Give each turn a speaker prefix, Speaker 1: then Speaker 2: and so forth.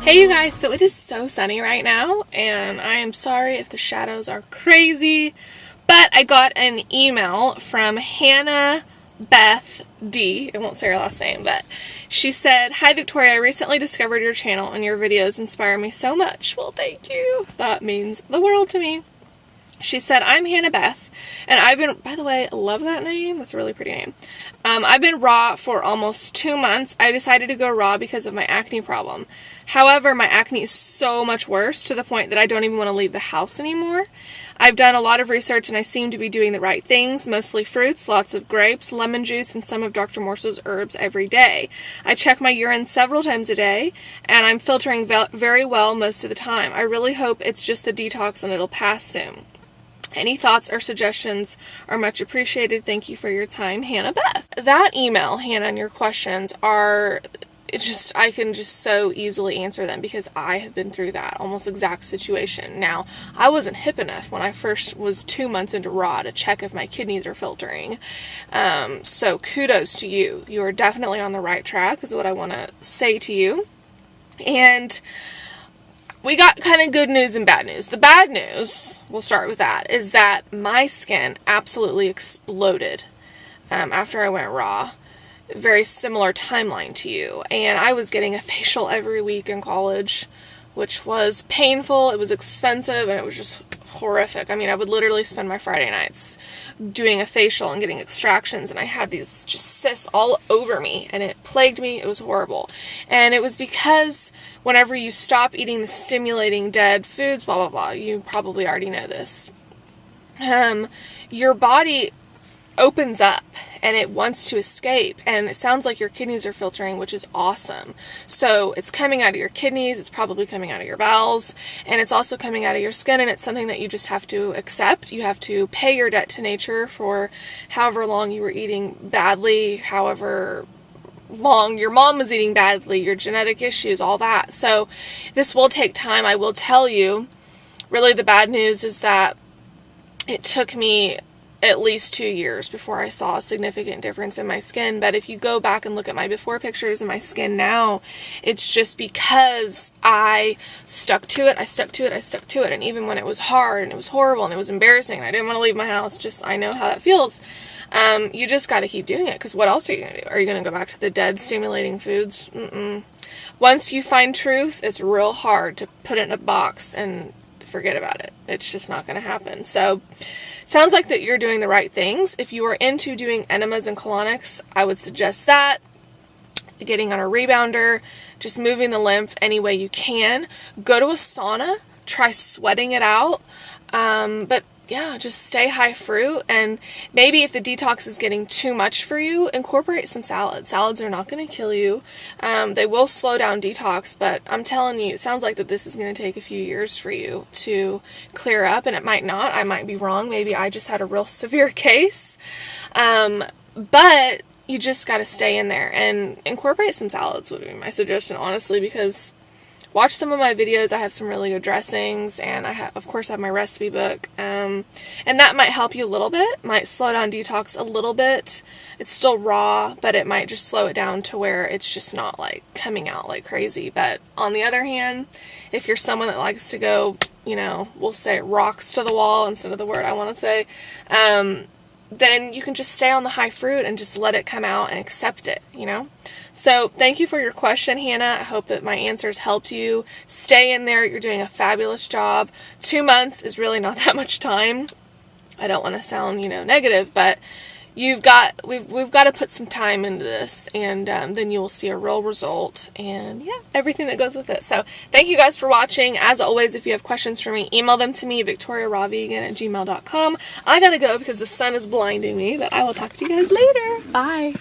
Speaker 1: Hey you guys, so it is so sunny right now, and I am sorry if the shadows are crazy, but I got an email from Hannah Beth D. I won't say her last name, but she said, "Hi Victoria, I recently discovered your channel and your videos inspire me so much." Well, thank you. That means the world to me. She said, "I'm Hannah Beth, and I've been," by the way, I love that name. That's a really pretty name. "I've been raw for almost 2 months. I decided to go raw because of my acne problem. However, my acne is so much worse to the point that I don't even want to leave the house anymore. I've done a lot of research and I seem to be doing the right things, mostly fruits, lots of grapes, lemon juice, and some of Dr. Morse's herbs every day. I check my urine several times a day, and I'm filtering very well most of the time. I really hope it's just the detox and it'll pass soon. Any thoughts or suggestions are much appreciated. Thank you for your time, Hannah Beth." That email, Hannah, and your questions are I can just so easily answer them because I have been through that almost exact situation. Now, I wasn't hip enough when I first was 2 months into raw to check if my kidneys are filtering. So kudos to you. You are definitely on the right track is what I want to say to you. And we got kind of good news and bad news. The bad news, we'll start with that, is that my skin absolutely exploded after I went raw. Very similar timeline to you. And I was getting a facial every week in college, which was painful, it was expensive, and it was just horrific. I mean, I would literally spend my Friday nights doing a facial and getting extractions, and I had these just cysts all over me, and it plagued me. It was horrible. And it was because whenever you stop eating the stimulating dead foods, blah, blah, blah, you probably already know this, your body opens up and it wants to escape, and it sounds like your kidneys are filtering, which is awesome. So it's coming out of your kidneys, it's probably coming out of your bowels, and it's also coming out of your skin, and it's something that you just have to accept. You have to pay your debt to nature for however long you were eating badly, however long your mom was eating badly, your genetic issues, all that. So this will take time. I will tell you, really the bad news is that it took me at least 2 years before I saw a significant difference in my skin. But if you go back and look at my before pictures of my skin now, it's just because I stuck to it, and even when it was hard and it was horrible and it was embarrassing and I didn't want to leave my house, I know how that feels. You just got to keep doing it, because what else are you going to do? Are you going to go back to the dead stimulating foods? Once you find truth, it's real hard to put it in a box and forget about it. It's just not going to happen. So sounds like that you're doing the right things. If you are into doing enemas and colonics, I would suggest that. Getting on a rebounder, just moving the lymph any way you can. Go to a sauna, try sweating it out. But yeah, just stay high fruit, and maybe if the detox is getting too much for you, incorporate some salads. Salads are not going to kill you. They will slow down detox, but I'm telling you, it sounds like that this is going to take a few years for you to clear up, and it might not. I might be wrong. Maybe I just had a real severe case. But you just got to stay in there and incorporate some salads would be my suggestion, honestly, because watch some of my videos. I have some really good dressings, and I of course have my recipe book, and that might help you a little bit, might slow down detox a little bit. It's still raw, but it might just slow it down to where it's just not like coming out like crazy. But on the other hand, if you're someone that likes to go, we'll say rocks to the wall instead of the word I want to say, then you can just stay on the high fruit and just let it come out and accept it, So thank you for your question, Hannah. I hope that my answers helped you. Stay in there. You're doing a fabulous job. 2 months is really not that much time. I don't want to sound, negative, but we've got to put some time into this, and then you will see a real result, and yeah, everything that goes with it. So thank you guys for watching. As always, if you have questions for me, email them to me, victoriarawvegan@gmail.com. I gotta go because the sun is blinding me, but I will talk to you guys later. Bye.